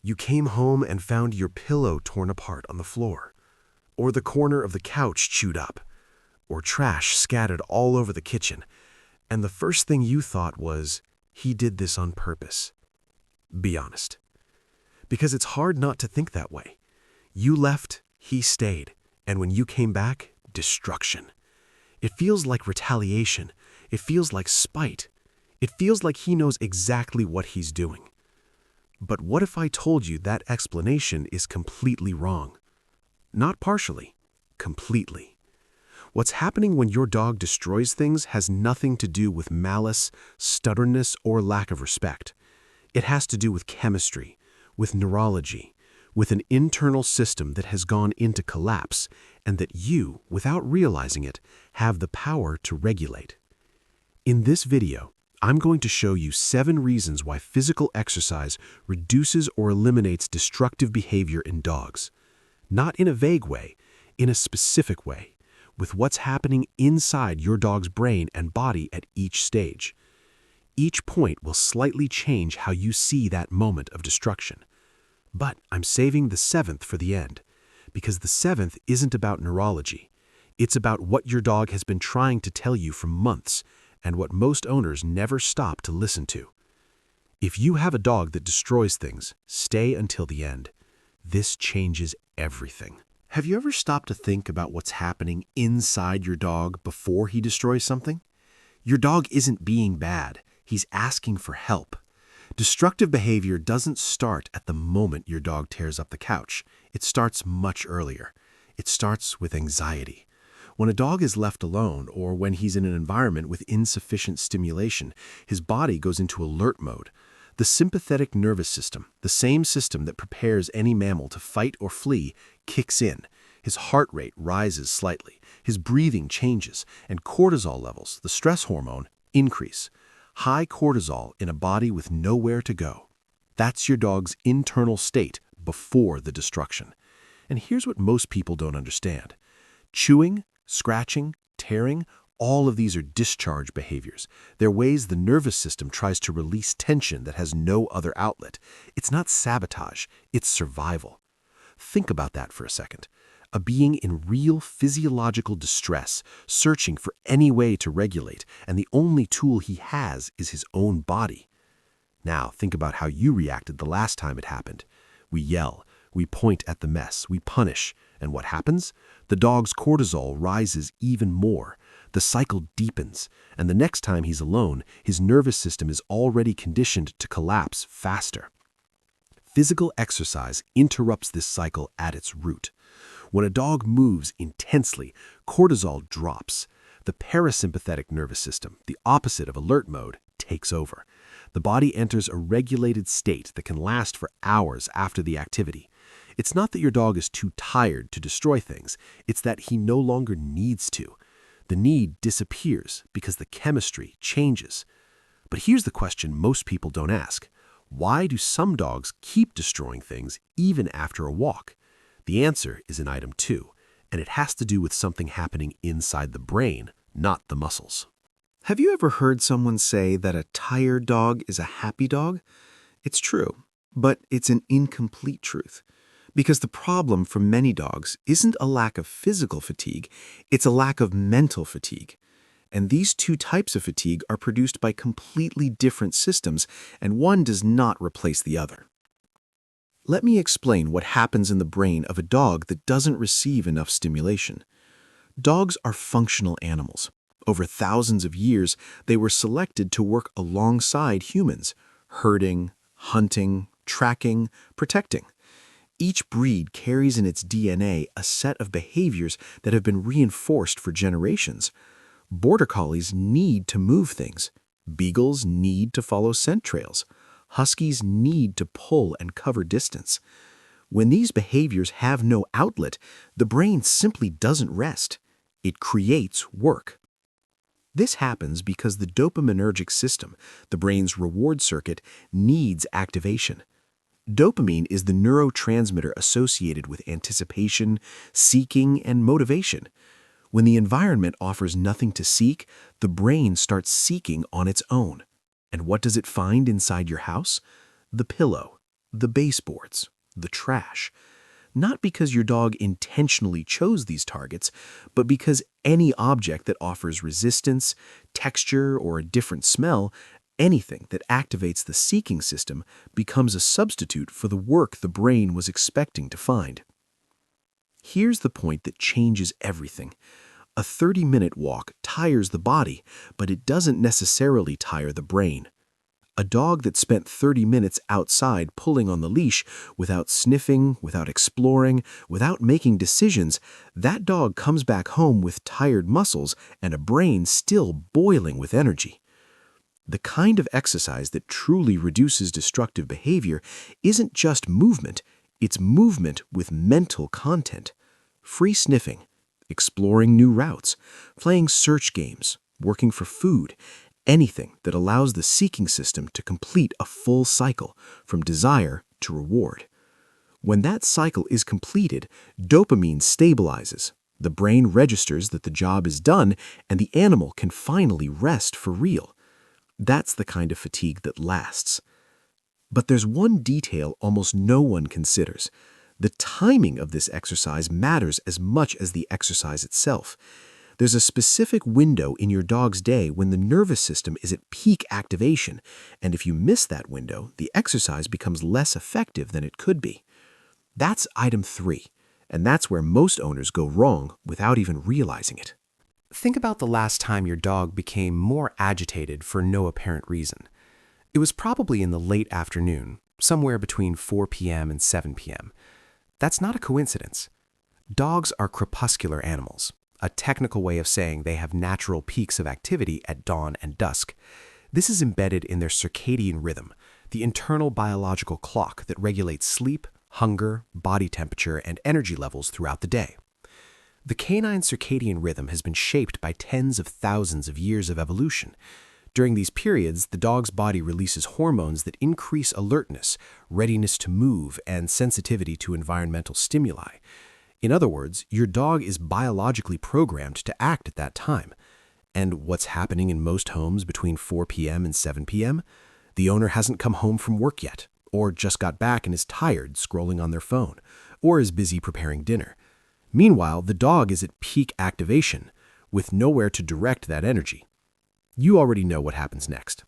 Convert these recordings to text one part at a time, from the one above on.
You came home and found your pillow torn apart on the floor, or the corner of the couch chewed up, or trash scattered all over the kitchen, and the first thing you thought was, he did this on purpose. Be honest. Because it's hard not to think that way. You left, he stayed, and when you came back, destruction. It feels like retaliation. It feels like spite. It feels like he knows exactly what he's doing. But what if I told you that explanation is completely wrong? Not partially, completely. What's happening when your dog destroys things has nothing to do with malice, stubbornness, or lack of respect. It has to do with chemistry, with neurology, with an internal system that has gone into collapse and that you, without realizing it, have the power to regulate. In this video, I'm going to show you 7 reasons why physical exercise reduces or eliminates destructive behavior in dogs. Not in a vague way, in a specific way, with what's happening inside your dog's brain and body at each stage. Each point will slightly change how you see that moment of destruction. But I'm saving the 7th for the end, because the 7th isn't about neurology. It's about what your dog has been trying to tell you for months, and what most owners never stop to listen to. If you have a dog that destroys things, stay until the end. This changes everything. Have you ever stopped to think about what's happening inside your dog before he destroys something? Your dog isn't being bad. He's asking for help. Destructive behavior doesn't start at the moment your dog tears up the couch. It starts much earlier. It starts with anxiety. When a dog is left alone, or when he's in an environment with insufficient stimulation, his body goes into alert mode. The sympathetic nervous system, the same system that prepares any mammal to fight or flee, kicks in. His heart rate rises slightly, his breathing changes, and cortisol levels, the stress hormone, increase. High cortisol in a body with nowhere to go. That's your dog's internal state before the destruction. And here's what most people don't understand. Chewing, scratching, tearing, all of these are discharge behaviors. They're ways the nervous system tries to release tension that has no other outlet. It's not sabotage, it's survival. Think about that for a second. A being in real physiological distress, searching for any way to regulate, and the only tool he has is his own body. Now, think about how you reacted the last time it happened. We yell, we point at the mess, we punish, and what happens? The dog's cortisol rises even more. The cycle deepens, and the next time he's alone, his nervous system is already conditioned to collapse faster. Physical exercise interrupts this cycle at its root. When a dog moves intensely, cortisol drops. The parasympathetic nervous system, the opposite of alert mode, takes over. The body enters a regulated state that can last for hours after the activity. It's not that your dog is too tired to destroy things, it's that he no longer needs to. The need disappears because the chemistry changes. But here's the question most people don't ask. Why do some dogs keep destroying things even after a walk? The answer is in item 2, and it has to do with something happening inside the brain, not the muscles. Have you ever heard someone say that a tired dog is a happy dog? It's true, but it's an incomplete truth. Because the problem for many dogs isn't a lack of physical fatigue, it's a lack of mental fatigue. And these 2 types of fatigue are produced by completely different systems, and one does not replace the other. Let me explain what happens in the brain of a dog that doesn't receive enough stimulation. Dogs are functional animals. Over thousands of years, they were selected to work alongside humans, herding, hunting, tracking, protecting. Each breed carries in its DNA a set of behaviors that have been reinforced for generations. Border collies need to move things. Beagles need to follow scent trails. Huskies need to pull and cover distance. When these behaviors have no outlet, the brain simply doesn't rest. It creates work. This happens because the dopaminergic system, the brain's reward circuit, needs activation. Dopamine is the neurotransmitter associated with anticipation, seeking, and motivation. When the environment offers nothing to seek, the brain starts seeking on its own. And what does it find inside your house? The pillow, the baseboards, the trash. Not because your dog intentionally chose these targets, but because any object that offers resistance, texture, or a different smell, anything that activates the seeking system, becomes a substitute for the work the brain was expecting to find. Here's the point that changes everything. A 30-minute walk tires the body, but it doesn't necessarily tire the brain. A dog that spent 30 minutes outside pulling on the leash without sniffing, without exploring, without making decisions, that dog comes back home with tired muscles and a brain still boiling with energy. The kind of exercise that truly reduces destructive behavior isn't just movement, it's movement with mental content. Free sniffing, exploring new routes, playing search games, working for food, anything that allows the seeking system to complete a full cycle from desire to reward. When that cycle is completed, dopamine stabilizes, the brain registers that the job is done, and the animal can finally rest for real. That's the kind of fatigue that lasts. But there's one detail almost no one considers. The timing of this exercise matters as much as the exercise itself. There's a specific window in your dog's day when the nervous system is at peak activation, and if you miss that window, the exercise becomes less effective than it could be. That's item 3, and that's where most owners go wrong without even realizing it. Think about the last time your dog became more agitated for no apparent reason. It was probably in the late afternoon, somewhere between 4 p.m. and 7 p.m. That's not a coincidence. Dogs are crepuscular animals, a technical way of saying they have natural peaks of activity at dawn and dusk. This is embedded in their circadian rhythm, the internal biological clock that regulates sleep, hunger, body temperature, and energy levels throughout the day. The canine circadian rhythm has been shaped by tens of thousands of years of evolution. During these periods, the dog's body releases hormones that increase alertness, readiness to move, and sensitivity to environmental stimuli. In other words, your dog is biologically programmed to act at that time. And what's happening in most homes between 4 p.m. and 7 p.m.? The owner hasn't come home from work yet, or just got back and is tired scrolling on their phone, or is busy preparing dinner. Meanwhile, the dog is at peak activation, with nowhere to direct that energy. You already know what happens next.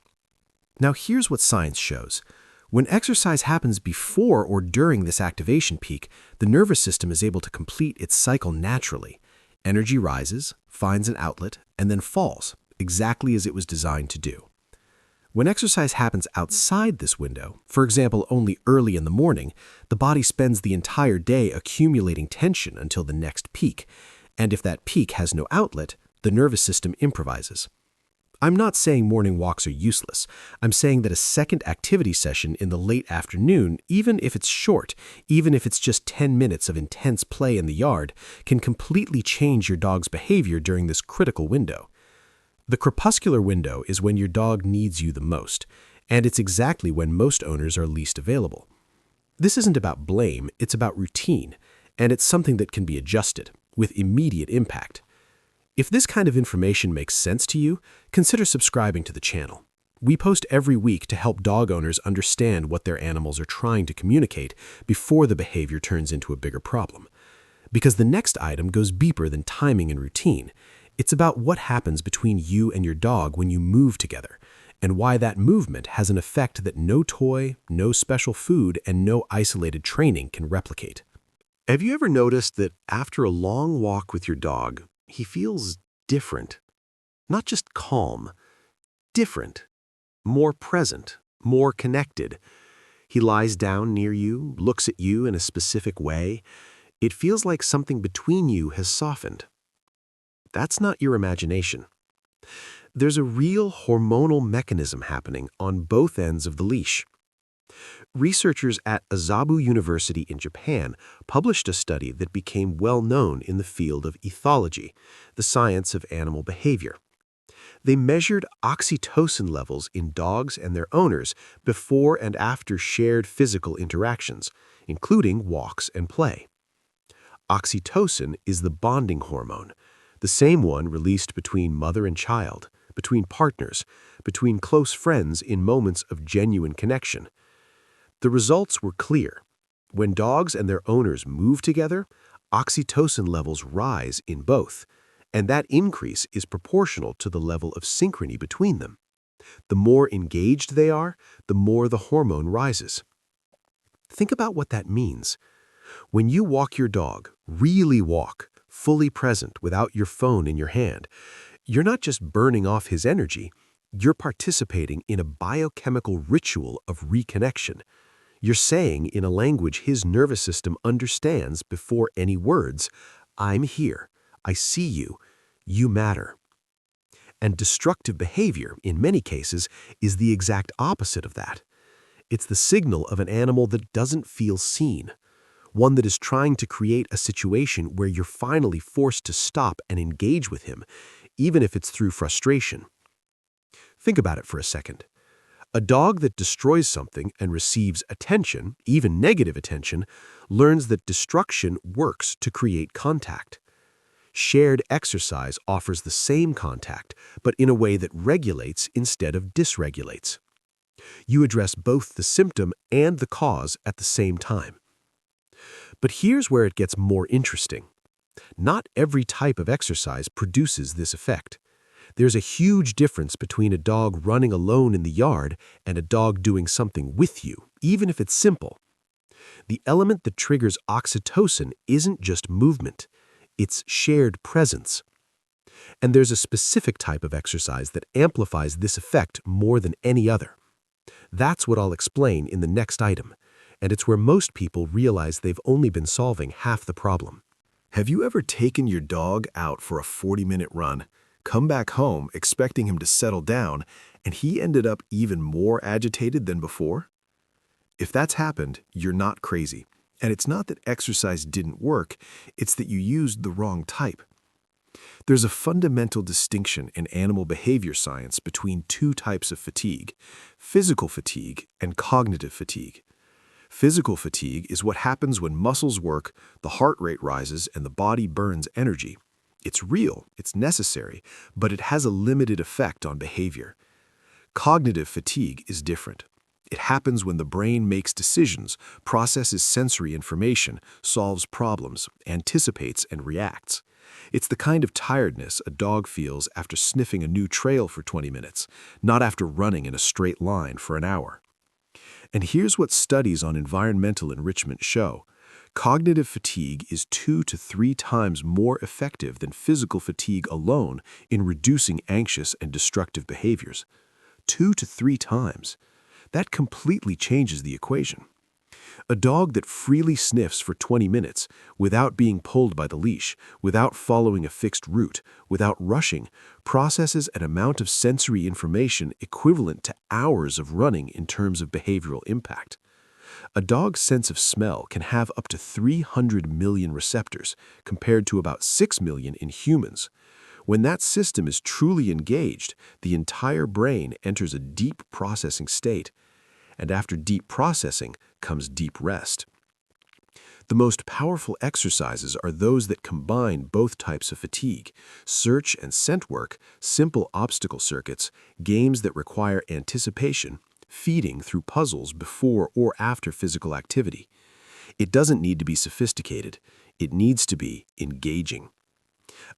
Now here's what science shows. When exercise happens before or during this activation peak, the nervous system is able to complete its cycle naturally. Energy rises, finds an outlet, and then falls, exactly as it was designed to do. When exercise happens outside this window, for example only early in the morning, the body spends the entire day accumulating tension until the next peak, and if that peak has no outlet, the nervous system improvises. I'm not saying morning walks are useless. I'm saying that a second activity session in the late afternoon, even if it's short, even if it's just 10 minutes of intense play in the yard, can completely change your dog's behavior during this critical window. The crepuscular window is when your dog needs you the most, and it's exactly when most owners are least available. This isn't about blame, it's about routine, and it's something that can be adjusted, with immediate impact. If this kind of information makes sense to you, consider subscribing to the channel. We post every week to help dog owners understand what their animals are trying to communicate before the behavior turns into a bigger problem. Because the next item goes deeper than timing and routine. It's about what happens between you and your dog when you move together, and why that movement has an effect that no toy, no special food, and no isolated training can replicate. Have you ever noticed that after a long walk with your dog, he feels different? Not just calm, different, more present, more connected. He lies down near you, looks at you in a specific way. It feels like something between you has softened. That's not your imagination. There's a real hormonal mechanism happening on both ends of the leash. Researchers at Azabu University in Japan published a study that became well known in the field of ethology, the science of animal behavior. They measured oxytocin levels in dogs and their owners before and after shared physical interactions, including walks and play. Oxytocin is the bonding hormone, the same one released between mother and child, between partners, between close friends in moments of genuine connection. The results were clear. When dogs and their owners move together, oxytocin levels rise in both, and that increase is proportional to the level of synchrony between them. The more engaged they are, the more the hormone rises. Think about what that means. When you walk your dog, really walk, fully present without your phone in your hand, you're not just burning off his energy, you're participating in a biochemical ritual of reconnection. You're saying in a language his nervous system understands before any words, "I'm here, I see you, you matter." And destructive behavior, in many cases, is the exact opposite of that. It's the signal of an animal that doesn't feel seen, one that is trying to create a situation where you're finally forced to stop and engage with him, even if it's through frustration. Think about it for a second. A dog that destroys something and receives attention, even negative attention, learns that destruction works to create contact. Shared exercise offers the same contact, but in a way that regulates instead of dysregulates. You address both the symptom and the cause at the same time. But here's where it gets more interesting. Not every type of exercise produces this effect. There's a huge difference between a dog running alone in the yard and a dog doing something with you, even if it's simple. The element that triggers oxytocin isn't just movement, it's shared presence. And there's a specific type of exercise that amplifies this effect more than any other. That's what I'll explain in the next item, and it's where most people realize they've only been solving half the problem. Have you ever taken your dog out for a 40-minute run, come back home expecting him to settle down, and he ended up even more agitated than before? If that's happened, you're not crazy. And it's not that exercise didn't work, it's that you used the wrong type. There's a fundamental distinction in animal behavior science between two types of fatigue: physical fatigue and cognitive fatigue. Physical fatigue is what happens when muscles work, the heart rate rises, and the body burns energy. It's real, it's necessary, but it has a limited effect on behavior. Cognitive fatigue is different. It happens when the brain makes decisions, processes sensory information, solves problems, anticipates, and reacts. It's the kind of tiredness a dog feels after sniffing a new trail for 20 minutes, not after running in a straight line for an hour. And here's what studies on environmental enrichment show. Cognitive fatigue is 2 to 3 times more effective than physical fatigue alone in reducing anxious and destructive behaviors. 2 to 3 times. That completely changes the equation. A dog that freely sniffs for 20 minutes, without being pulled by the leash, without following a fixed route, without rushing, processes an amount of sensory information equivalent to hours of running in terms of behavioral impact. A dog's sense of smell can have up to 300 million receptors, compared to about 6 million in humans. When that system is truly engaged, the entire brain enters a deep processing state. And after deep processing comes deep rest. The most powerful exercises are those that combine both types of fatigue: search and scent work, simple obstacle circuits, games that require anticipation, feeding through puzzles before or after physical activity. It doesn't need to be sophisticated. It needs to be engaging.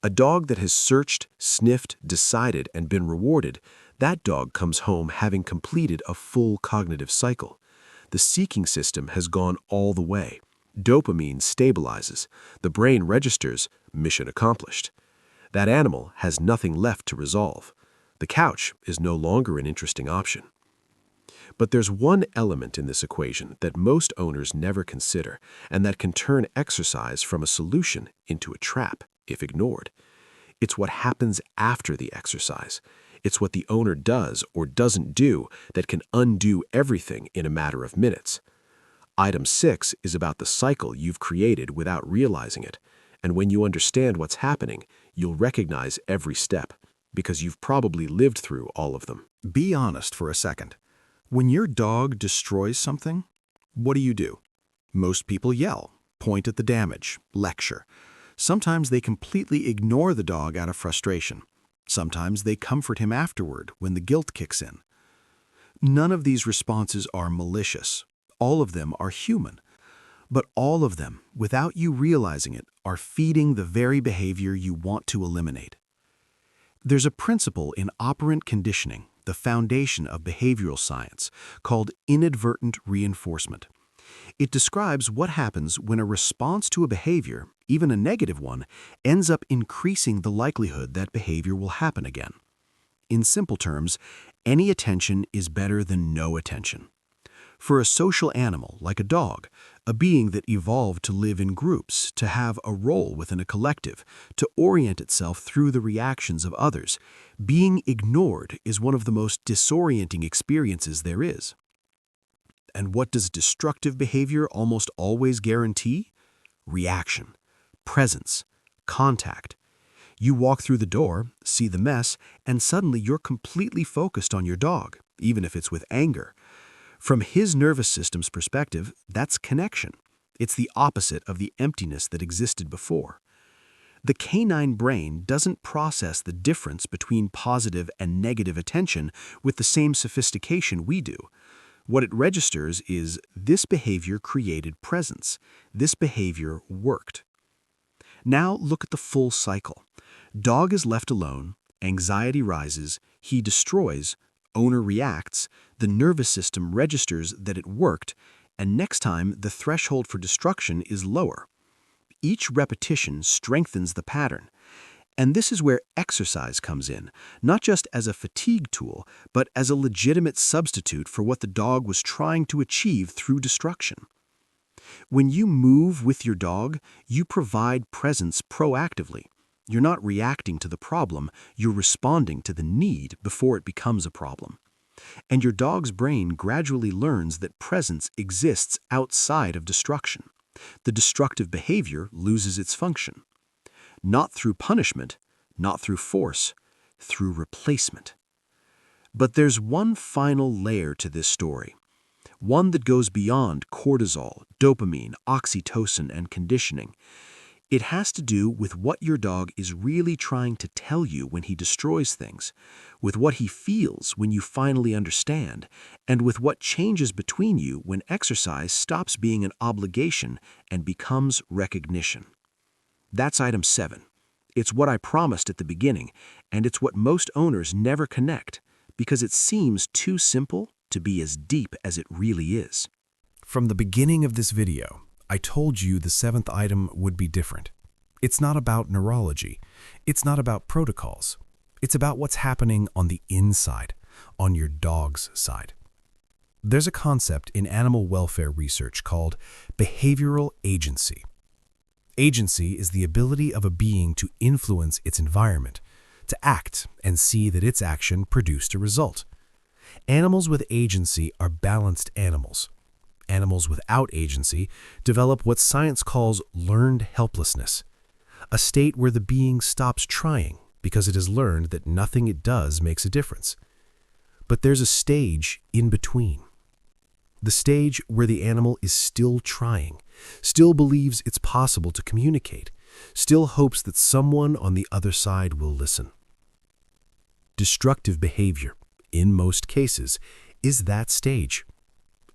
A dog that has searched, sniffed, decided, and been rewarded, that dog comes home having completed a full cognitive cycle. The seeking system has gone all the way. Dopamine stabilizes. The brain registers, mission accomplished. That animal has nothing left to resolve. The couch is no longer an interesting option. But there's one element in this equation that most owners never consider, and that can turn exercise from a solution into a trap, if ignored. It's what happens after the exercise. It's what the owner does or doesn't do that can undo everything in a matter of minutes. Item 6 is about the cycle you've created without realizing it. And when you understand what's happening, you'll recognize every step, because you've probably lived through all of them. Be honest for a second. When your dog destroys something, what do? Most people yell, point at the damage, lecture. Sometimes they completely ignore the dog out of frustration. Sometimes they comfort him afterward when the guilt kicks in. None of these responses are malicious. All of them are human. But all of them, without you realizing it, are feeding the very behavior you want to eliminate. There's a principle in operant conditioning, the foundation of behavioral science, called inadvertent reinforcement. It describes what happens when a response to a behavior, even a negative one, ends up increasing the likelihood that behavior will happen again. In simple terms, any attention is better than no attention. For a social animal, like a dog, a being that evolved to live in groups, to have a role within a collective, to orient itself through the reactions of others, being ignored is one of the most disorienting experiences there is. And what does destructive behavior almost always guarantee? Reaction, presence, contact. You walk through the door, see the mess, and suddenly you're completely focused on your dog, even if it's with anger. From his nervous system's perspective, that's connection. It's the opposite of the emptiness that existed before. The canine brain doesn't process the difference between positive and negative attention with the same sophistication we do. What it registers is this behavior created presence. This behavior worked. Now look at the full cycle. Dog is left alone, anxiety rises, he destroys, owner reacts, the nervous system registers that it worked, and next time the threshold for destruction is lower. Each repetition strengthens the pattern. And this is where exercise comes in, not just as a fatigue tool, but as a legitimate substitute for what the dog was trying to achieve through destruction. When you move with your dog, you provide presence proactively. You're not reacting to the problem, you're responding to the need before it becomes a problem. And your dog's brain gradually learns that presence exists outside of destruction. The destructive behavior loses its function. Not through punishment, not through force, through replacement. But there's one final layer to this story, one that goes beyond cortisol, dopamine, oxytocin, and conditioning. It has to do with what your dog is really trying to tell you when he destroys things, with what he feels when you finally understand, and with what changes between you when exercise stops being an obligation and becomes recognition. That's item 7. It's what I promised at the beginning, and it's what most owners never connect, because it seems too simple to be as deep as it really is. From the beginning of this video, I told you the 7th item would be different. It's not about neurology. It's not about protocols. It's about what's happening on the inside, on your dog's side. There's a concept in animal welfare research called behavioral agency. Agency is the ability of a being to influence its environment, to act and see that its action produced a result. Animals with agency are balanced animals. Animals without agency develop what science calls learned helplessness, a state where the being stops trying because it has learned that nothing it does makes a difference. But there's a stage in between. The stage where the animal is still trying, still believes it's possible to communicate, still hopes that someone on the other side will listen. Destructive behavior, in most cases, is that stage.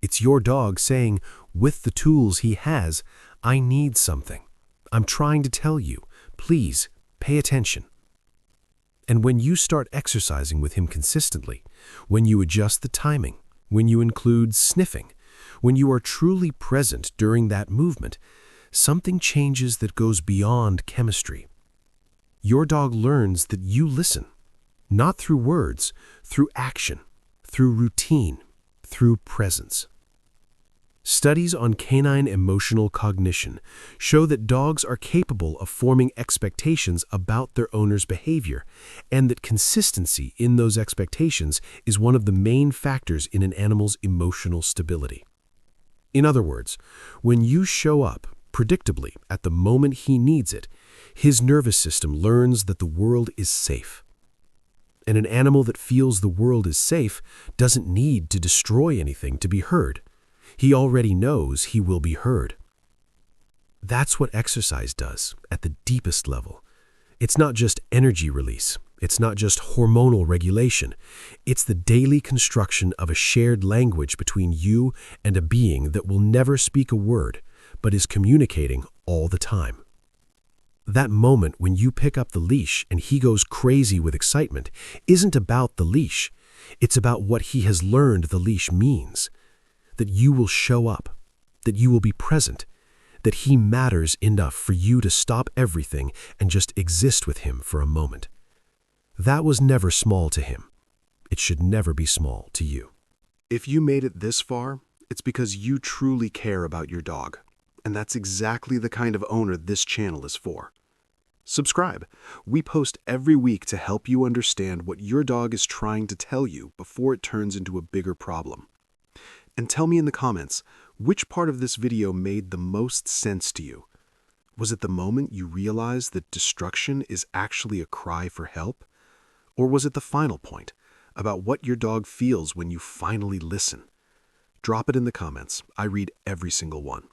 It's your dog saying, with the tools he has, I need something. I'm trying to tell you, please pay attention. And when you start exercising with him consistently, when you adjust the timing, when you include sniffing, when you are truly present during that movement, something changes that goes beyond chemistry. Your dog learns that you listen, not through words, through action, through routine, through presence. Studies on canine emotional cognition show that dogs are capable of forming expectations about their owner's behavior, and that consistency in those expectations is one of the main factors in an animal's emotional stability. In other words, when you show up predictably at the moment he needs it, his nervous system learns that the world is safe. And an animal that feels the world is safe doesn't need to destroy anything to be heard. He already knows he will be heard. That's what exercise does at the deepest level. It's not just energy release, It's not just hormonal regulation. It's the daily construction of a shared language between you and a being that will never speak a word, but is communicating all the time. That moment when you pick up the leash and he goes crazy with excitement isn't about the leash. It's about what he has learned the leash means. That you will show up, that you will be present, that he matters enough for you to stop everything and just exist with him for a moment. That was never small to him. It should never be small to you. If you made it this far, it's because you truly care about your dog. And that's exactly the kind of owner this channel is for. Subscribe. We post every week to help you understand what your dog is trying to tell you before it turns into a bigger problem. And tell me in the comments, which part of this video made the most sense to you? Was it the moment you realized that destruction is actually a cry for help? Or was it the final point, about what your dog feels when you finally listen? Drop it in the comments. I read every single one.